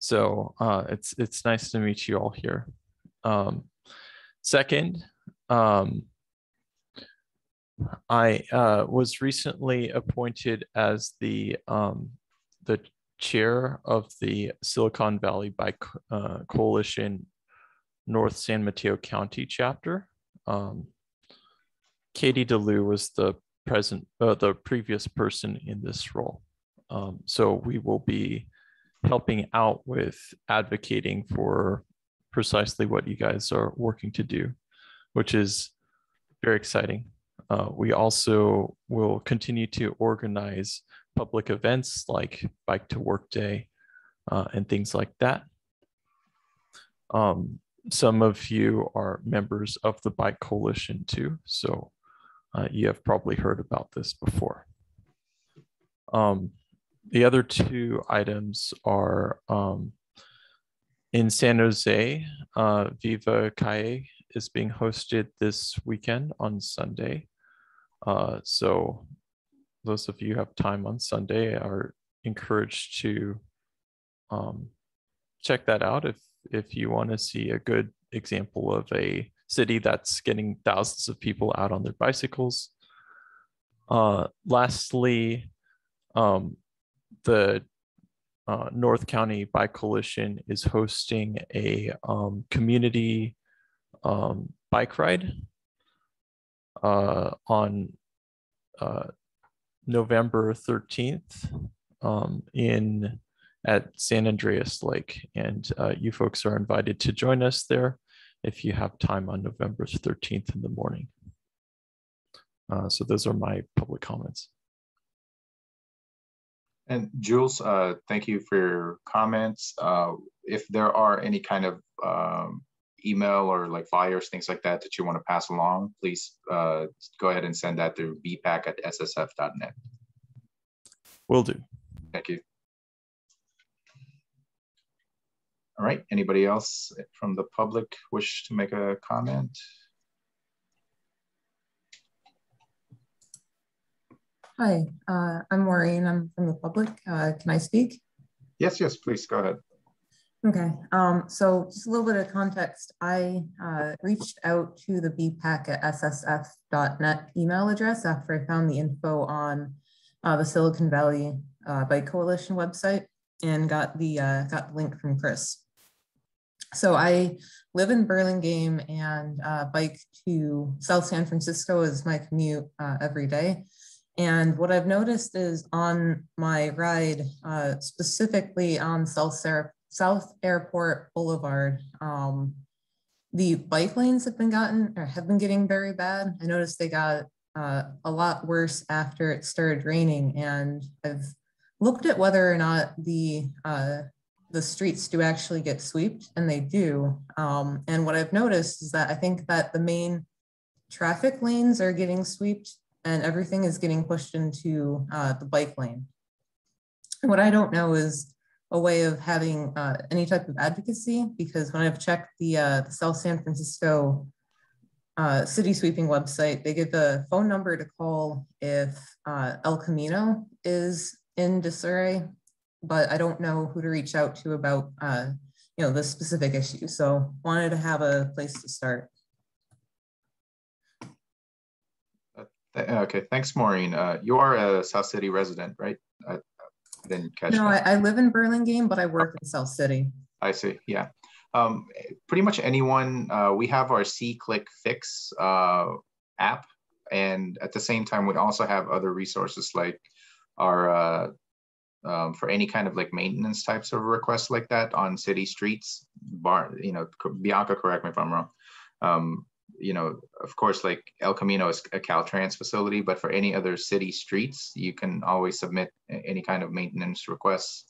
So it's nice to meet you all here. Second, I was recently appointed as the chair of the Silicon Valley Bike Coalition North San Mateo County chapter. Katie DeLu was the previous person in this role. So we will be helping out with advocating for precisely what you guys are working to do, which is very exciting. We also will continue to organize public events like Bike to Work Day and things like that. Some of you are members of the Bike Coalition too, so you have probably heard about this before. The other two items are in San Jose, Viva Calle is being hosted this weekend on Sunday. So those of you who have time on Sunday are encouraged to check that out if you want to see a good example of a city that's getting thousands of people out on their bicycles. Lastly, the North County Bike Coalition is hosting a community bike ride on November 13th at San Andreas Lake, and you folks are invited to join us there if you have time on November 13th in the morning. So those are my public comments. And Jules, thank you for your comments. If there are any kind of email or like flyers, things like that that you want to pass along, please go ahead and send that through bpac@ssf.net. Will do. Thank you. All right, anybody else from the public wish to make a comment? Hi, I'm Maureen. I'm from the public. Can I speak? Yes, please go ahead. Okay, so just a little bit of context. I reached out to the bpac@ssf.net email address after I found the info on the Silicon Valley Bike Coalition website and got the link from Chris. So I live in Burlingame and bike to South San Francisco is my commute every day. And what I've noticed is on my ride, specifically on South Airport Boulevard, the bike lanes have been getting very bad. I noticed they got a lot worse after it started raining, and I've looked at whether or not the streets do actually get swept, and they do. And what I've noticed is that I think that the main traffic lanes are getting swept and everything is getting pushed into the bike lane. What I don't know is a way of having any type of advocacy, because when I've checked the South San Francisco city sweeping website, they give a phone number to call if El Camino is in disarray, but I don't know who to reach out to about the specific issue. So wanted to have a place to start. Okay, thanks, Maureen. You are a South City resident, right? I didn't catch that. No, I live in Burlingame, but I work in South City. I see, yeah. Pretty much anyone, we have our C-Click Fix app, and at the same time, we also have other resources like our, for any kind of like maintenance types of requests like that on city streets. Bianca, correct me if I'm wrong. Of course, like El Camino is a Caltrans facility, but for any other city streets, you can always submit any kind of maintenance requests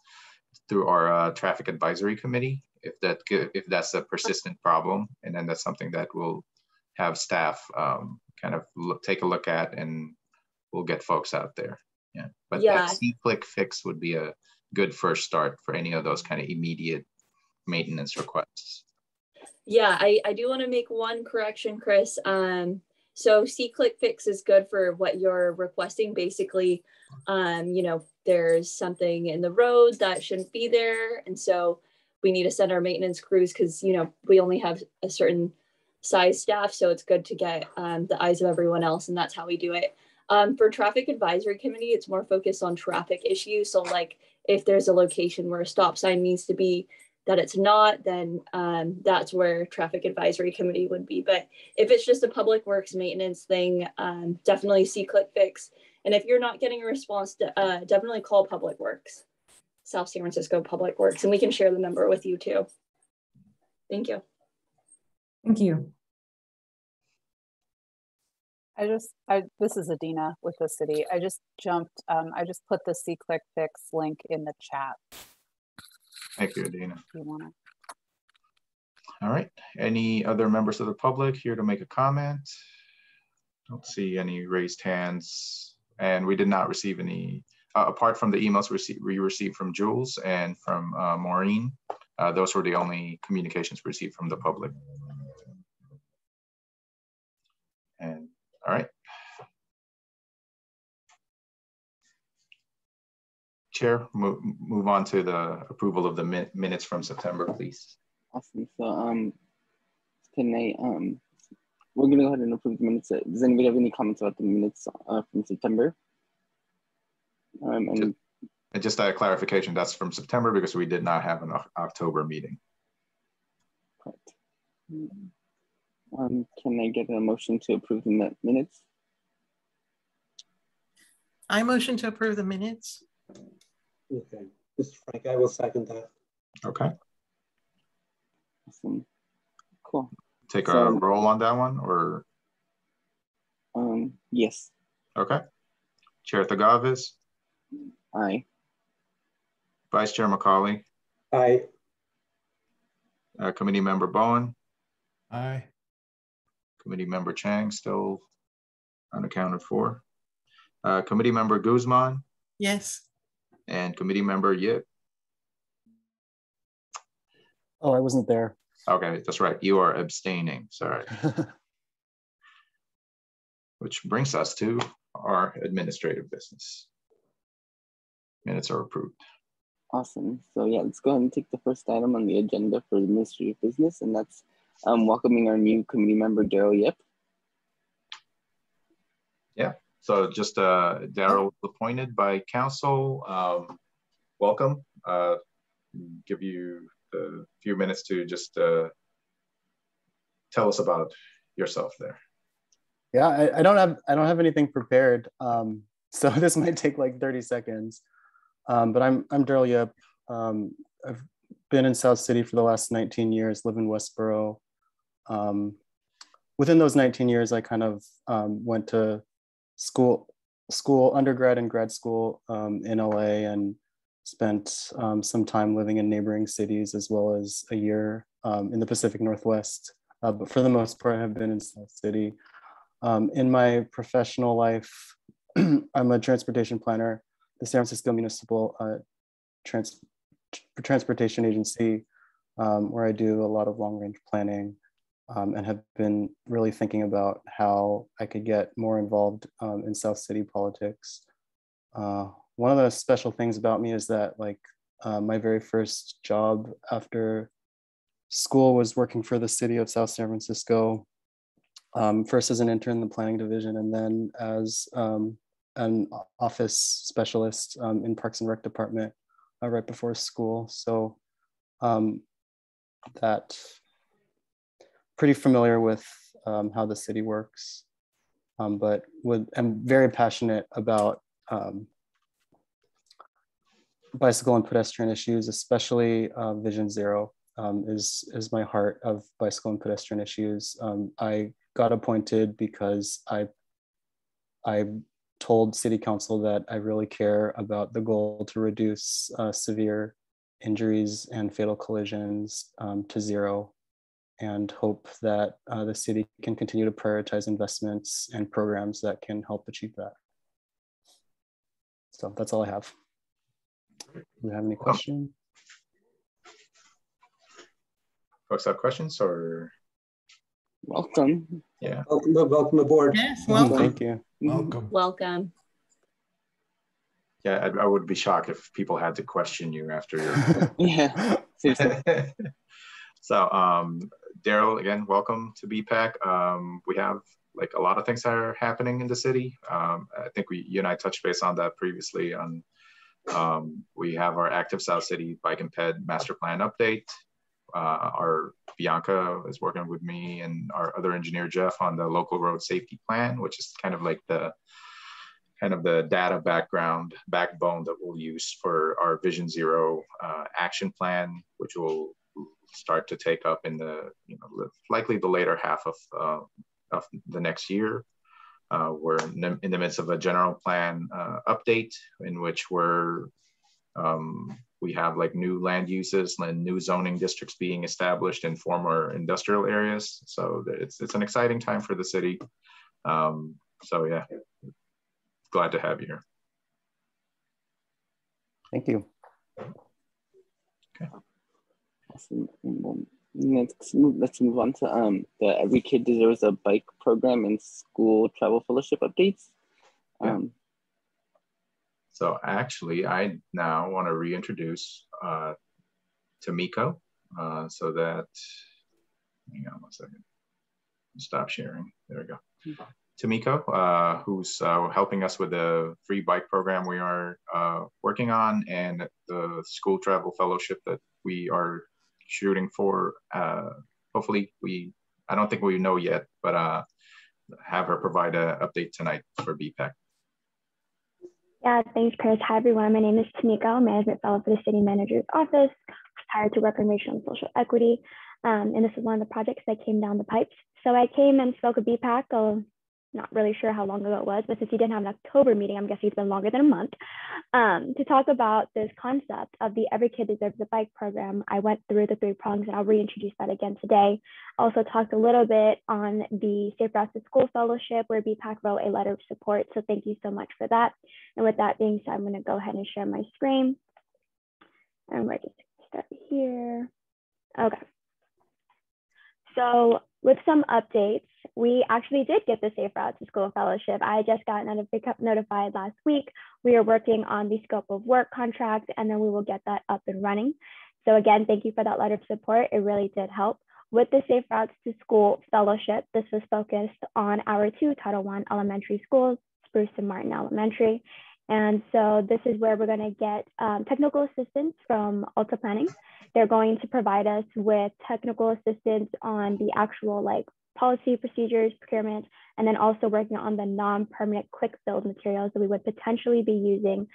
through our traffic advisory committee, if that's a persistent problem, and then that's something that we'll have staff kind of take a look at, and we'll get folks out there. Yeah, but that C-Click Fix would be a good first start for any of those kind of immediate maintenance requests. Yeah, I do want to make one correction, Chris. So C-Click Fix is good for what you're requesting. Basically, there's something in the road that shouldn't be there. And so we need to send our maintenance crews because, you know, we only have a certain size staff. So it's good to get the eyes of everyone else. And that's how we do it. For traffic advisory committee, it's more focused on traffic issues. So like if there's a location where a stop sign needs to be that it's not, then that's where traffic advisory committee would be. But if it's just a public works maintenance thing, definitely see Click Fix. And if you're not getting a response, definitely call Public Works, South San Francisco Public Works, and we can share the number with you too. Thank you. Thank you. This is Adina with the city. I just jumped, I just put the See Click Fix link in the chat. Thank you, Adina. If you wanna. All right, any other members of the public here to make a comment? Don't see any raised hands. And we did not receive any, apart from the emails we received from Jules and from Maureen, those were the only communications we received from the public. And all right. Chair, move on to the approval of the minutes from September, please. Awesome. So we're gonna go ahead and approve the minutes. Does anybody have any comments about the minutes from September? And just a clarification, that's from September because we did not have an October meeting. Correct. Can I get a motion to approve the minutes? I motion to approve the minutes. Okay, Mr. Frank, I will second that. Okay. Awesome. Cool. Take a roll on that one, or? Yes. Okay. Chair Thagavis? Aye. Vice Chair McCauley? Aye. Committee Member Bowen? Aye. Committee Member Chang, still unaccounted for. Committee Member Guzman? Yes. And Committee Member Yip? Oh, I wasn't there. Okay, that's right. You are abstaining, sorry. Which brings us to our administrative business. Minutes are approved. Awesome. So yeah, let's go ahead and take the first item on the agenda for administrative business, and that's welcoming our new committee member, Daryl Yip. Yeah, so just Daryl was appointed by council. Welcome. Give you a few minutes to just tell us about yourself there. Yeah, I don't have anything prepared. So this might take like 30 seconds. But I'm Daryl Yip. I've been in South City for the last 19 years, live in Westboro. Within those 19 years, I kind of went to school, undergrad and grad school in LA, and spent some time living in neighboring cities, as well as a year in the Pacific Northwest. But for the most part, I have been in South City. In my professional life, I'm a transportation planner, the San Francisco Municipal Transportation Agency, where I do a lot of long-range planning, and have been really thinking about how I could get more involved in South City politics. One of the special things about me is that, like, my very first job after school was working for the city of South San Francisco, first as an intern in the planning division, and then as an office specialist in Parks and Rec department right before school. So that pretty familiar with how the city works, but I'm very passionate about bicycle and pedestrian issues, especially Vision Zero is my heart of bicycle and pedestrian issues. I got appointed because I told City Council that I really care about the goal to reduce severe injuries and fatal collisions to zero, and hope that the city can continue to prioritize investments and programs that can help achieve that. So that's all I have. Do you have any questions? Folks have questions or? Welcome. Yeah. Welcome aboard. Yes, welcome. Thank you. Welcome. Welcome. Yeah, I would be shocked if people had to question you after your. Yeah. Seriously. So Daryl, again, welcome to BPAC. We have like a lot of things that are happening in the city. I think you and I touched base on that previously. We have our Active South City Bike and Ped Master Plan update. Our Bianca is working with me and our other engineer Jeff on the local road safety plan, which is kind of like the data backbone that we'll use for our Vision Zero action plan, which will start to take up in the likely the later half of the next year. We're in the midst of a general plan update in which we have like new land uses and new zoning districts being established in former industrial areas. So it's an exciting time for the city. So yeah, glad to have you here. Thank you. Okay. Awesome. Let's move on to the Every Kid Deserves a Bike program and school travel fellowship updates. Yeah. So actually, I now want to reintroduce Tamiko, so that, hang on one second, stop sharing. There we go. Tamiko, who's helping us with the free bike program we are working on, and the school travel fellowship that we are shooting for. Hopefully, I don't think we know yet, but have her provide an update tonight for BPAC. Yeah, thanks, Chris. Hi, everyone. My name is Tamiko, Management Fellow for the City Manager's Office, hired to work on racial and social equity. And this is one of the projects that came down the pipes. So I came and spoke with BPAC, not really sure how long ago it was, but since you didn't have an October meeting, I'm guessing it's been longer than a month, to talk about this concept of the Every Kid Deserves a Bike program. I went through the 3 prongs, and I'll reintroduce that again today. Also talked a little bit on the Safe Routes to School Fellowship, where BPAC wrote a letter of support. So thank you so much for that. And with that being said, I'm going to go ahead and share my screen. And we're just start here. Okay. So with some updates, we actually did get the Safe Routes to School Fellowship. I just got notified last week. We are working on the scope of work contract, and then we will get that up and running. So again, thank you for that letter of support. It really did help. With the Safe Routes to School Fellowship, this was focused on our 2 Title I elementary schools, Spruce and Martin Elementary. And so this is where we're going to get technical assistance from Alta Planning. They're going to provide us with technical assistance on the actual policy, procedures, procurement, and then also working on the non-permanent quick build materials that we would potentially be using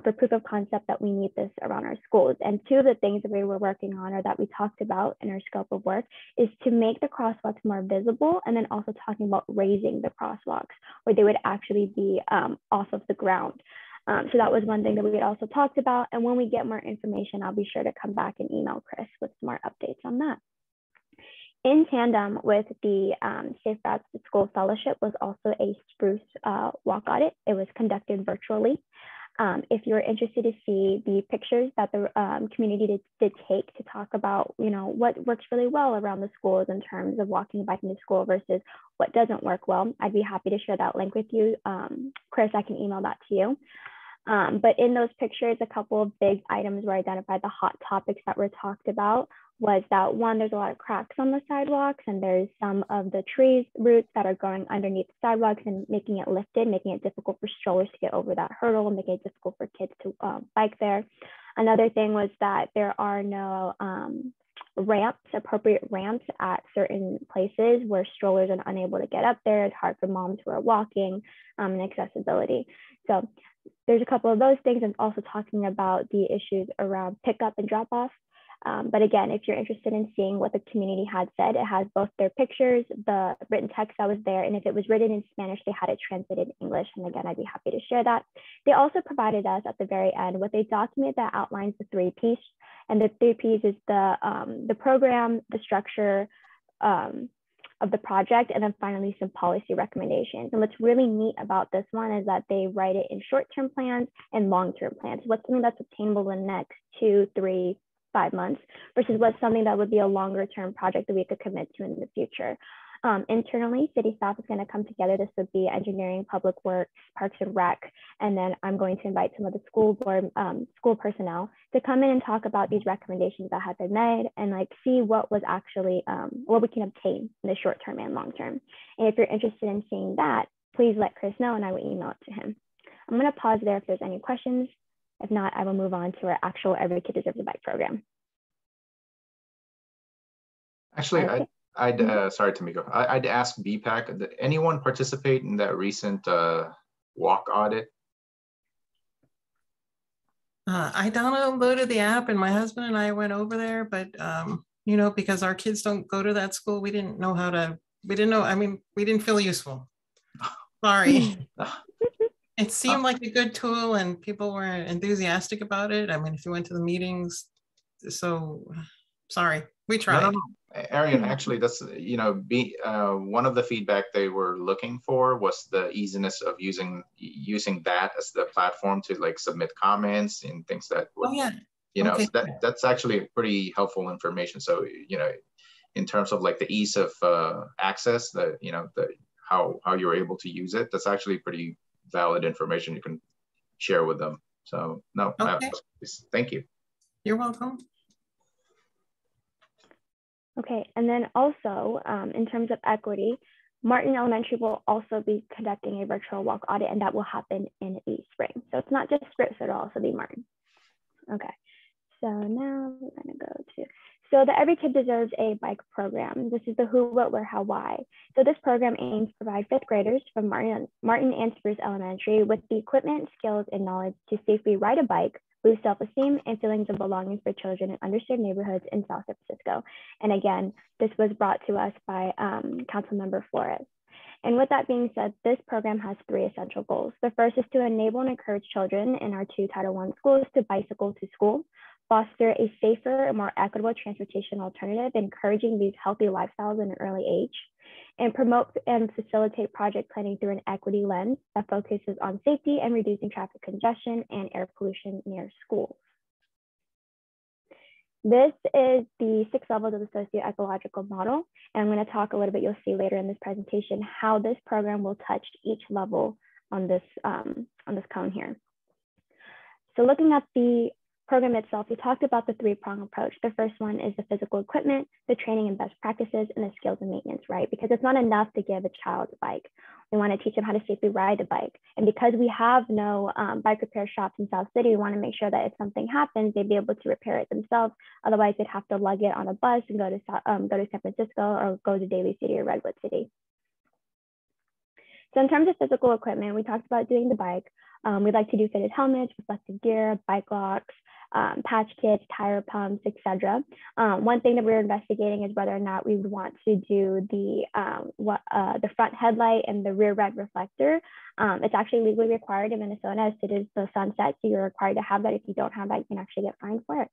for proof of concept that we need this around our schools. And 2 of the things that we were working on, or that we talked about in our scope of work, is to make the crosswalks more visible, and then also talking about raising the crosswalks where they would actually be off of the ground. So that was one thing that we had also talked about. And when we get more information, I'll be sure to come back and email Chris with some more updates on that. In tandem with the Safe Routes to School Fellowship was also a Spruce walk audit. It was conducted virtually. If you're interested to see the pictures that the community did take to talk about, what works really well around the schools in terms of walking and biking to school versus what doesn't work well, I'd be happy to share that link with you. Chris, I can email that to you. But in those pictures, a couple of big items were identified. The hot topics that were talked about was that, 1, there's a lot of cracks on the sidewalks, and there's some of the trees roots that are going underneath the sidewalks and making it lifted, making it difficult for strollers to get over that hurdle and making it difficult for kids to bike there. Another thing was that there are no appropriate ramps at certain places where strollers are unable to get up there. It's hard for moms who are walking, and accessibility. So there's a couple of those things, and also talking about the issues around pickup and drop off. But again, if you're interested in seeing what the community had said, it has both their pictures, the written text that was there, and if it was written in Spanish, they had it translated in English. And again, I'd be happy to share that. They also provided us at the very end with a document that outlines the 3 Ps. And the 3 Ps is the program, the structure of the project, and then finally some policy recommendations. And what's really neat about this one is that they write it in short-term plans and long-term plans. What's something that's obtainable in the next 2, 3, 5 months versus what's something that would be a longer term project that we could commit to in the future. Internally, city staff is going to come together. This would be engineering, public works, parks and rec, and then I'm going to invite some of the school board, school personnel to come in and talk about these recommendations that have been made and like see what was actually, what we can obtain in the short term and long term. And if you're interested in seeing that, please let Chris know and I will email it to him. I'm going to pause there if there's any questions. If not, I will move on to our actual Every Kid Deserves a Bike program. Actually, okay. Sorry, Tamiko. I'd ask BPAC, did anyone participate in that recent walk audit? I downloaded the app and my husband and I went over there, but you know, because our kids don't go to that school, we didn't know how to, we didn't feel useful. Sorry. It seemed like a good tool and people were enthusiastic about it. I mean, if you went to the meetings, so sorry, we tried. No. Arian, actually, that's, you know, one of the feedback they were looking for was the easiness of using that as the platform to like submit comments and things that would, you know, okay. So that's actually pretty helpful information. So, you know, in terms of like the ease of access, the, you know, the how you're able to use it, that's actually pretty valid information you can share with them. So no, okay. Thank you. You're welcome. Okay, and then also in terms of equity, Martin Elementary will also be conducting a virtual walk audit, and that will happen in the spring. So it's not just Scripps, it'll also be Martin. Okay, so now we're gonna go to, so the Every Kid Deserves a Bike program. This is the who, what, where, how, why. So this program aims to provide fifth graders from Martin and Spruce Elementary with the equipment, skills, and knowledge to safely ride a bike, boost self-esteem and feelings of belonging for children in underserved neighborhoods in South San Francisco. And again, this was brought to us by Councilmember Flores. And with that being said, this program has 3 essential goals. The first is to enable and encourage children in our 2 Title I schools to bicycle to school, foster a safer and more equitable transportation alternative, encouraging these healthy lifestyles in an early age, and promote and facilitate project planning through an equity lens that focuses on safety and reducing traffic congestion and air pollution near schools. This is the 6 levels of the socio-ecological model. And I'm going to talk a little bit, you'll see later in this presentation, how this program will touch each level on this cone here. So looking at the program itself, we talked about the 3-prong approach. The first one is the physical equipment, the training and best practices, and the skills and maintenance, right? Because it's not enough to give a child a bike. We want to teach them how to safely ride the bike. And because we have no bike repair shops in South City, we want to make sure that if something happens, they'd be able to repair it themselves. Otherwise, they'd have to lug it on a bus and go to San Francisco or go to Daly City or Redwood City. So in terms of physical equipment, we talked about doing the bike. We'd like to do fitted helmets, reflective gear, bike locks, patch kits, tire pumps, etc. One thing that we're investigating is whether or not we would want to do the front headlight and the rear red reflector. It's actually legally required in Minnesota as it is the sunset, so you're required to have that. If you don't have that, you can actually get fined for it.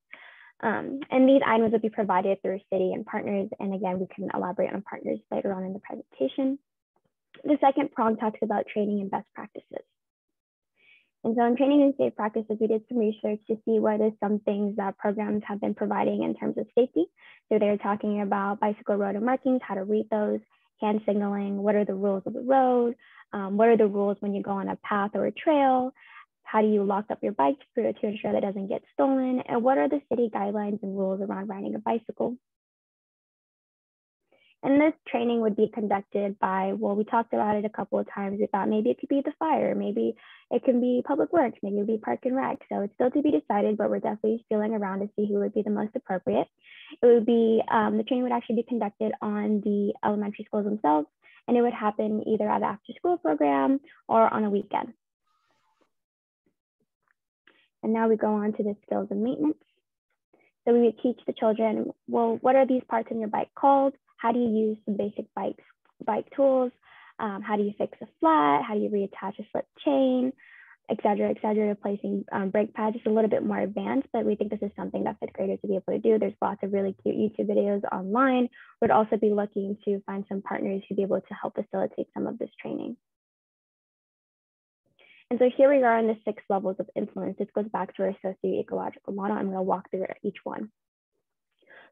And these items will be provided through city and partners. And again, we can elaborate on partners later on in the presentation. The second prong talks about training and best practices. And so in training and safe practices, we did some research to see what is some things that programs have been providing in terms of safety. So they're talking about bicycle road and markings, how to read those, hand signaling, what are the rules of the road, what are the rules when you go on a path or a trail, how do you lock up your bike to ensure that it doesn't get stolen, and what are the city guidelines and rules around riding a bicycle. And this training would be conducted by, well, we talked about it a couple of times. We thought maybe it could be the fire, maybe it can be public works, maybe it would be park and rec. So it's still to be decided, but we're definitely feeling around to see who would be the most appropriate. It would be, the training would actually be conducted on the elementary schools themselves, and it would happen either at an after school program or on a weekend. And now we go on to the skills and maintenance. So we would teach the children, well, what are these parts in your bike called? How do you use some basic bike tools? How do you fix a flat? How do you reattach a slip chain, et cetera, replacing brake pads, just a little bit more advanced, but we think this is something that fifth graders will be able to do. There's lots of really cute YouTube videos online. We'd also be looking to find some partners who'd be able to help facilitate some of this training. And so here we are in the 6 levels of influence. This goes back to our socio-ecological model. I'm going to walk through each one.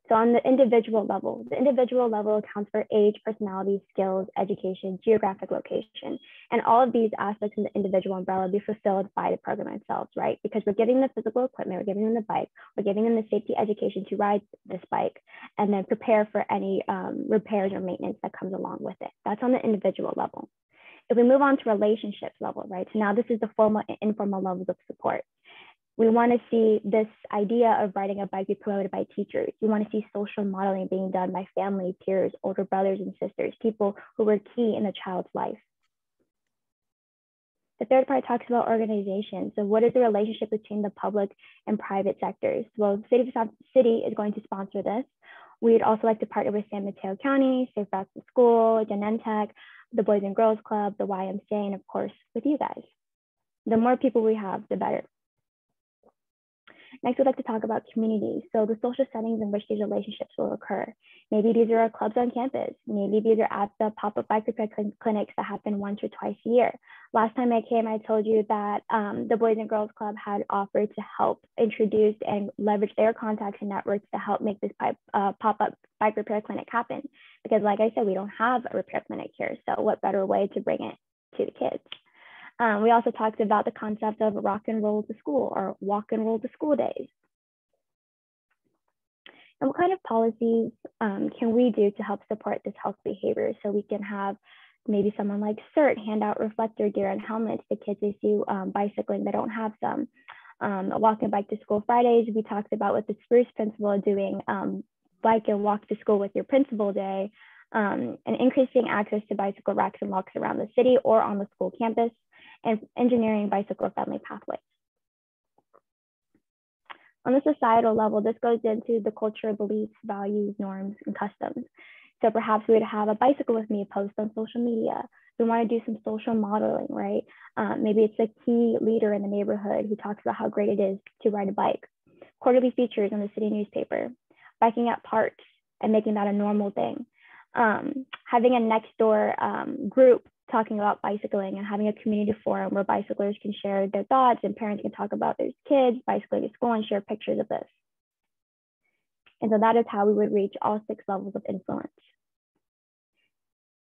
So on the individual level accounts for age, personality, skills, education, geographic location, and all of these aspects in the individual umbrella be fulfilled by the program itself, right? Because we're giving them the physical equipment, we're giving them the bike, we're giving them the safety education to ride this bike, and then prepare for any repairs or maintenance that comes along with it. That's on the individual level. If we move on to relationships level, right? So now this is the formal and informal levels of support. We want to see this idea of riding a bike be promoted by teachers. We want to see social modeling being done by family, peers, older brothers and sisters, people who were key in the child's life. The third part talks about organization. So what is the relationship between the public and private sectors? Well, the city is going to sponsor this. We'd also like to partner with San Mateo County, Safe Routes to School, Genentech, the Boys and Girls Club, the YMCA, and of course, with you guys. The more people we have, the better. Next, we'd like to talk about community. So the social settings in which these relationships will occur. Maybe these are our clubs on campus. Maybe these are at the pop-up bike repair clinics that happen once or twice a year. Last time I came, I told you that the Boys and Girls Club had offered to help introduce and leverage their contacts and networks to help make this pop-up bike repair clinic happen. Because like I said, we don't have a repair clinic here. So what better way to bring it to the kids? We also talked about the concept of rock and roll to school or walk and roll to school days. And what kind of policies can we do to help support this health behavior? So we can have maybe someone like CERT hand out reflector gear and helmets to kids they see bicycling that don't have some. Walk and bike to school Fridays, we talked about with the Spruce principal doing bike and walk to school with your principal day, and increasing access to bicycle racks and walks around the city or on the school campus, and engineering bicycle-friendly pathways. On the societal level, this goes into the culture, beliefs, values, norms, and customs. So perhaps we would have a bicycle with me post on social media. We want to do some social modeling, right? Maybe it's a key leader in the neighborhood who talks about how great it is to ride a bike. Quarterly features in the city newspaper, biking at parks and making that a normal thing. Having a next door group talking about bicycling and having a community forum where bicyclers can share their thoughts and parents can talk about their kids bicycling to school and share pictures of this. And so that is how we would reach all 6 levels of influence.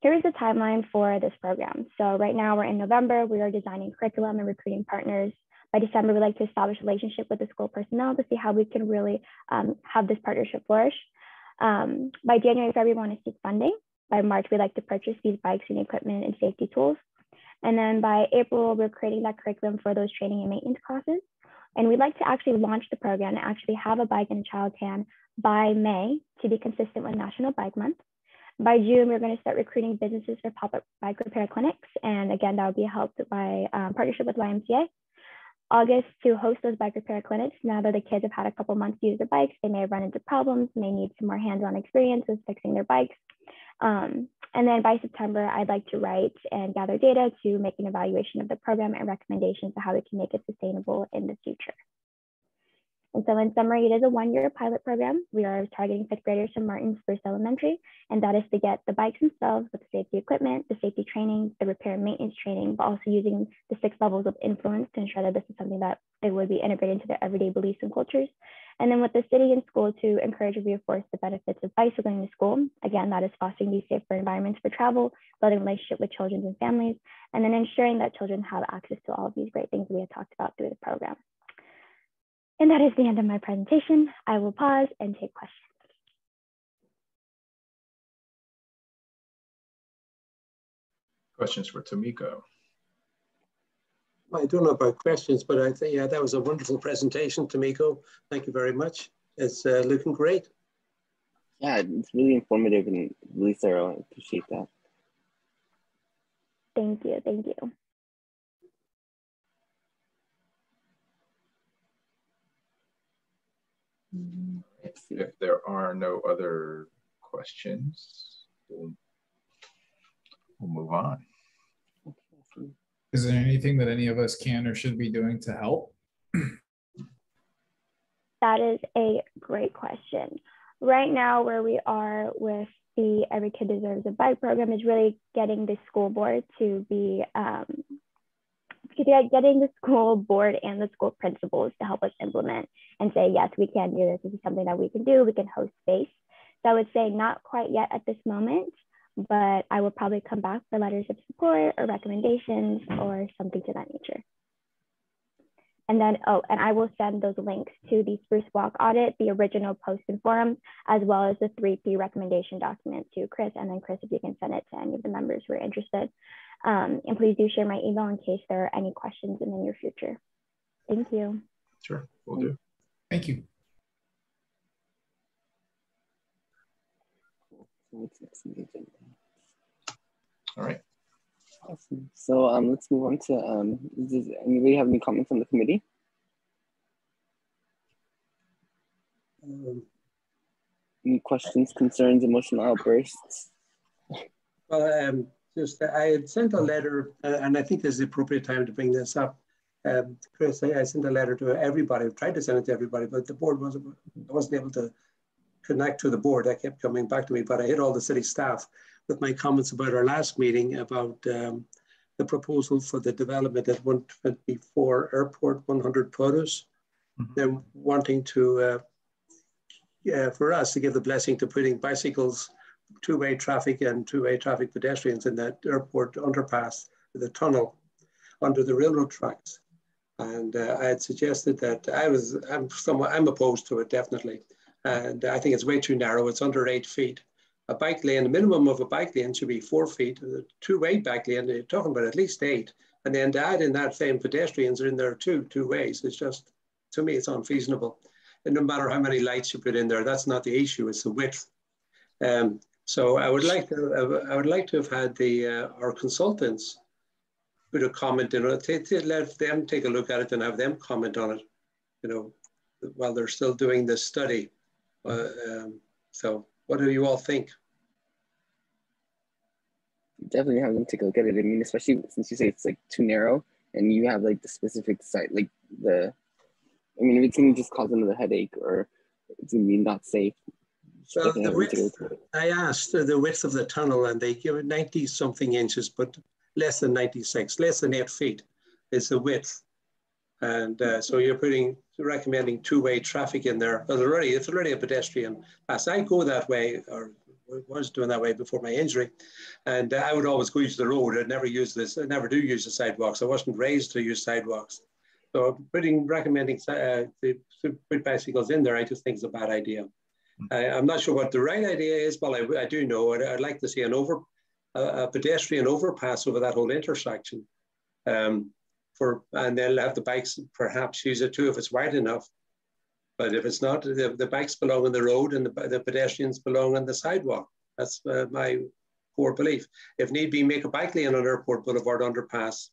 Here is the timeline for this program. So right now we're in November, we are designing curriculum and recruiting partners. By December, we'd like to establish a relationship with the school personnel to see how we can really have this partnership flourish. By January, February, we want to seek funding. By March, we'd like to purchase these bikes and equipment and safety tools. And then by April, we're creating that curriculum for those training and maintenance classes. And we'd like to actually launch the program and actually have a bike in a child's hand by May to be consistent with National Bike Month. By June, we're going to start recruiting businesses for pop-up bike repair clinics. And again, that will be helped by partnership with YMCA. August, to host those bike repair clinics. Now that the kids have had a couple months to use their bikes, they may have run into problems, may need some more hands-on experience with fixing their bikes. And then by September, I'd like to write and gather data to make an evaluation of the program and recommendations of how we can make it sustainable in the future. And so in summary, it is a 1-year pilot program. We are targeting 5th graders from Martin Spruce Elementary, and that is to get the bikes themselves with the safety equipment, the safety training, the repair and maintenance training, but also using the 6 levels of influence to ensure that this is something that it would be integrated into their everyday beliefs and cultures. And then with the city and school to encourage and reinforce the benefits of bicycling to school. Again, that is fostering these safer environments for travel, building a relationship with children and families, and then ensuring that children have access to all of these great things we have talked about through the program. And that is the end of my presentation. I will pause and take questions. Questions for Tomiko? I don't know about questions, but I think, yeah, that was a wonderful presentation, Tomiko. Thank you very much. It's looking great. Yeah, it's really informative and really thorough. I appreciate that. Thank you. Thank you. If there are no other questions, we'll move on. Is there anything that any of us can or should be doing to help? That is a great question. Right now, where we are with the Every Kid Deserves a Bike program is really getting the school board to be getting the school board and the school principals to help us implement and say, yes, we can do this. This is something that we can do. We can host space. So I would say not quite yet at this moment, but I will probably come back for letters of support or recommendations or something to that nature. And then, oh, and I will send those links to the Spruce Walk audit, the original post and forum, as well as the 3P recommendation document to Chris. And then Chris, if you can send it to any of the members who are interested. And please do share my email in case there are any questions in the near future. Thank you. Sure, we'll do. Thank you. All right. Awesome. So let's move on to, does anybody have any comments on the committee? Any questions, concerns, emotional outbursts? Well, I had sent a letter, and I think this is the appropriate time to bring this up. Chris, I sent a letter to everybody. I tried to send it to everybody, but the board wasn't able to connect to the board. That kept coming back to me, but I hit all the city staff with my comments about our last meeting about the proposal for the development at 124 Airport, 100 produce. They're wanting to, for us to give the blessing to putting bicycles, two-way traffic and two-way traffic pedestrians in that airport underpass, the tunnel under the railroad tracks. And I had suggested that I'm opposed to it, definitely. And I think it's way too narrow. It's under 8 feet. A bike lane, the minimum of a bike lane should be 4 feet. A two-way bike lane, you're talking about at least 8. And then to add in that same pedestrians are in there too, two ways. It's just, to me, it's unfeasible. And no matter how many lights you put in there, that's not the issue, it's the width. So I would like to have had our consultants put a comment in it, to let them take a look at it and have them comment on it, you know, while they're still doing this study. So what do you all think? Definitely have them take a look at it. I mean, especially since you say it's like too narrow and you have like the specific site, like I mean, if it's gonna just cause another headache or it's gonna be not safe. Well, the width, I asked the width of the tunnel and they give it 90 something inches, but less than 96, less than 8 feet is the width. And so you're recommending two-way traffic in there. But it's already a pedestrian pass. I go that way, or was doing that way before my injury. And I would always go use the road. I'd never use this. I never do use the sidewalks. I wasn't raised to use sidewalks. So recommending to put bicycles in there, I just think is a bad idea. I'm not sure what the right idea is, but I do know I'd like to see a pedestrian overpass over that whole intersection. And they'll have the bikes perhaps use it too if it's wide enough. But if it's not, the bikes belong on the road and the pedestrians belong on the sidewalk. That's my core belief. If need be, make a bike lane on Airport Boulevard underpass.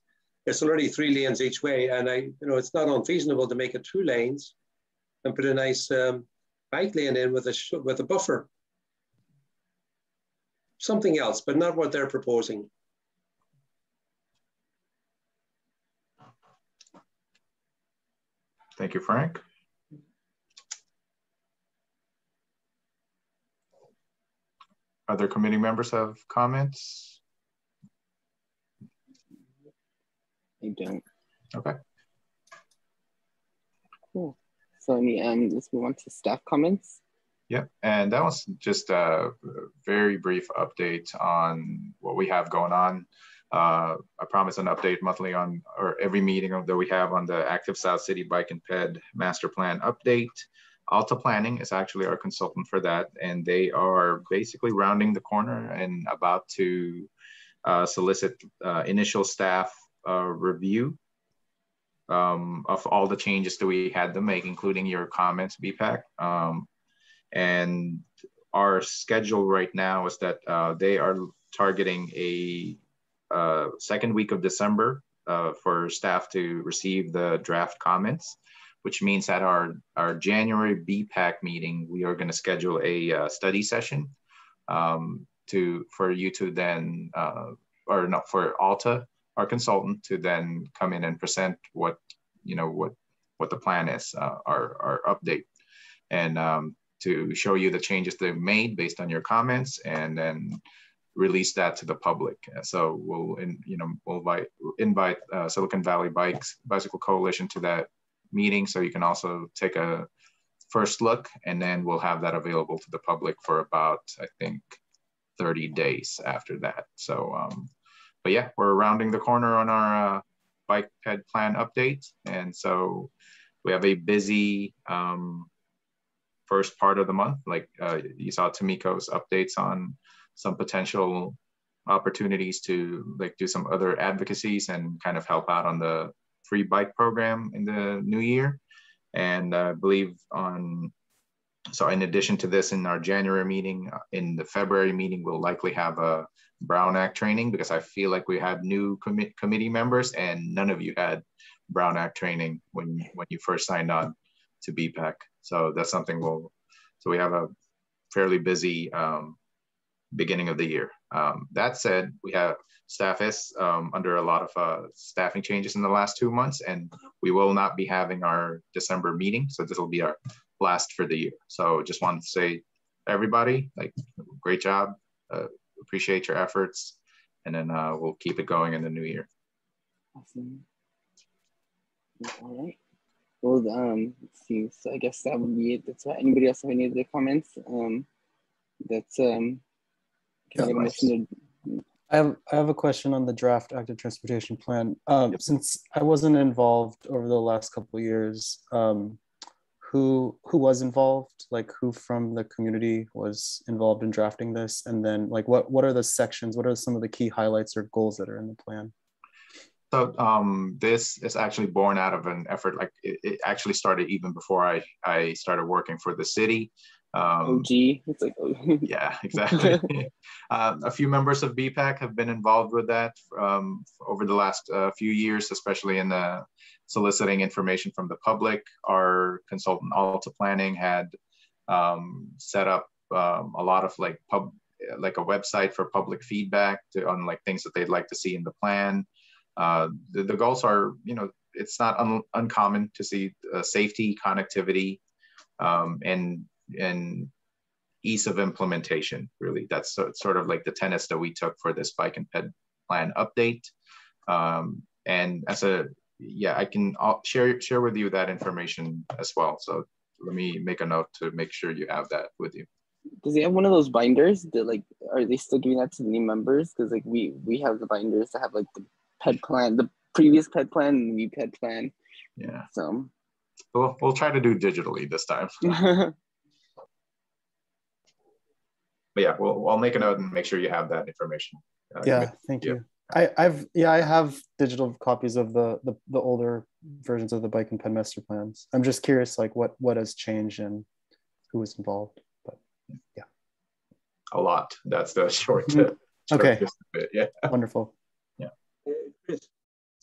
It's already 3 lanes each way, and it's not unfeasible to make it 2 lanes and put a nice bike lane in with a buffer. Something else, but not what they're proposing. Thank you, Frank. Other committee members have comments? I don't. Okay. Cool. So let's move on to staff comments. Yep, and that was just a very brief update on what we have going on. I promise an update monthly on or every meeting that we have on the Active South City Bike and Ped Master Plan update. Alta Planning is actually our consultant for that, and they are basically rounding the corner and about to solicit initial staff review of all the changes that we had to make, including your comments, BPAC. And our schedule right now is that they are targeting a second week of December for staff to receive the draft comments, which means that our January BPAC meeting, we are going to schedule a study session for you to then, for Alta, our consultant, to then come in and present what the plan is, our update, and to show you the changes they've made based on your comments, and then release that to the public. So we'll invite Silicon Valley Bicycle Coalition to that meeting, so you can also take a first look, and then we'll have that available to the public for about, I think, 30 days after that. So, but yeah, we're rounding the corner on our bike ped plan update. And so we have a busy first part of the month. Like you saw Tomiko's updates on some potential opportunities to like do some other advocacies and kind of help out on the free bike program in the new year. And I believe so in addition to this, in our January meeting, in the February meeting, we'll likely have a Brown Act training, because I feel like we had new committee members and none of you had Brown Act training when you first signed on to BPAC. So that's something so we have a fairly busy beginning of the year. That said, we have staff is under a lot of staffing changes in the last 2 months, and we will not be having our December meeting. So this will be our last for the year. So just wanted to say, everybody, like, great job. Appreciate your efforts. And then we'll keep it going in the new year. Awesome. All right. Well, let's see. So I guess that would be it. That's why. Anybody else have any other comments? I have a question on the draft active transportation plan. Since I wasn't involved over the last couple of years, who was involved? Like, who from the community was involved in drafting this? And then, like, what are the sections? What are some of the key highlights or goals that are in the plan? So this is actually born out of an effort. Like, it actually started even before I started working for the city. OG. It's like, yeah, exactly. A few members of BPAC have been involved with that over the last few years, especially in the soliciting information from the public. Our consultant Alta Planning had set up a lot of like a website for public feedback on like things that they'd like to see in the plan. The goals are, it's not uncommon to see safety, connectivity, and ease of implementation. Really, that's sort of like the tenets that we took for this bike and ped plan update. And I'll share with you that information as well. So let me make a note to make sure you have that with you. Does he have one of those binders that, like, are they still giving that to the new members? Because like we have the binders that have like the ped plan, the previous ped plan and the new ped plan. Yeah. So we'll try to do digitally this time. But yeah, I'll make a note and make sure you have that information. Thank you. I have digital copies of the older versions of the bike and ped master plans. I'm just curious, like, what has changed and who was involved. But yeah, a lot. That's the short. Okay. Bit. Yeah. Wonderful. Yeah. Chris.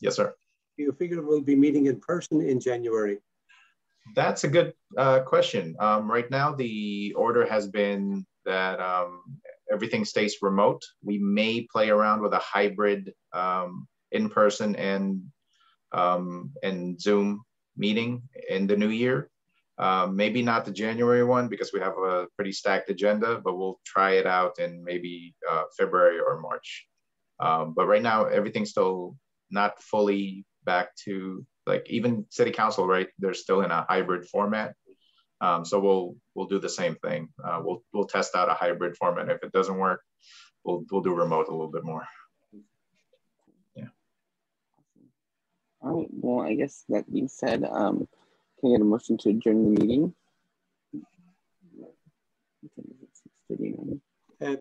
Yes, sir. Do you figure we'll be meeting in person in January? That's a good question. Right now, the order has been that everything stays remote. We may play around with a hybrid in-person and Zoom meeting in the new year. Maybe not the January one, because we have a pretty stacked agenda, but we'll try it out in maybe February or March. But right now, everything's still not fully back to, like, even city council, right? They're still in a hybrid format. So we'll do the same thing. We'll test out a hybrid format. If it doesn't work, we'll do remote a little bit more. Yeah. All right. Well, I guess that being said, can I get a motion to adjourn the meeting? And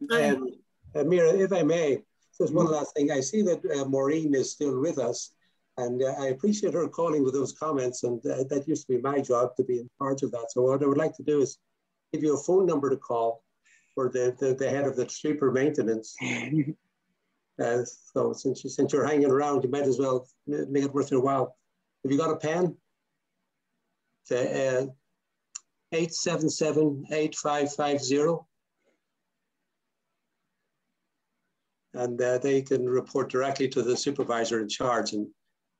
Mira, if I may, just one last thing. I see that Maureen is still with us, and I appreciate her calling with those comments, and that used to be my job, to be in charge of that. So what I would like to do is give you a phone number to call for the head of the sleeper maintenance. So since you're hanging around, you might as well make it worth your while. Have you got a pen? 877-8550. And they can report directly to the supervisor in charge and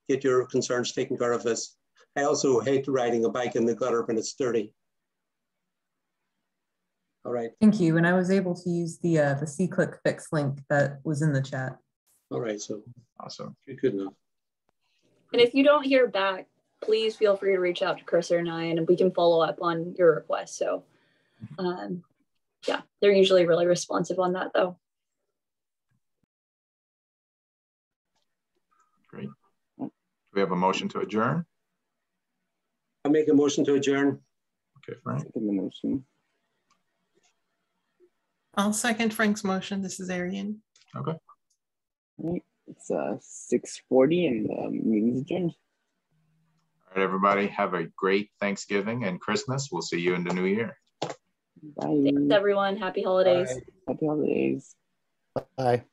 get your concerns taken care of. I also hate riding a bike in the gutter when it's dirty. All right. Thank you. And I was able to use the C-Click Fix link that was in the chat. All right. So Awesome. good enough. And if you don't hear back, please feel free to reach out to Chris or I, and we can follow up on your request. So yeah, they're usually really responsive on that though. Great. Do we have a motion to adjourn? I'll make a motion to adjourn. Okay, Frank. Second the motion. I'll second Frank's motion. This is Arian. Okay. All right. It's 6:40 and meeting's adjourned. All right, everybody. Have a great Thanksgiving and Christmas. We'll see you in the new year. Bye. Thanks everyone. Happy holidays. Happy holidays. Bye.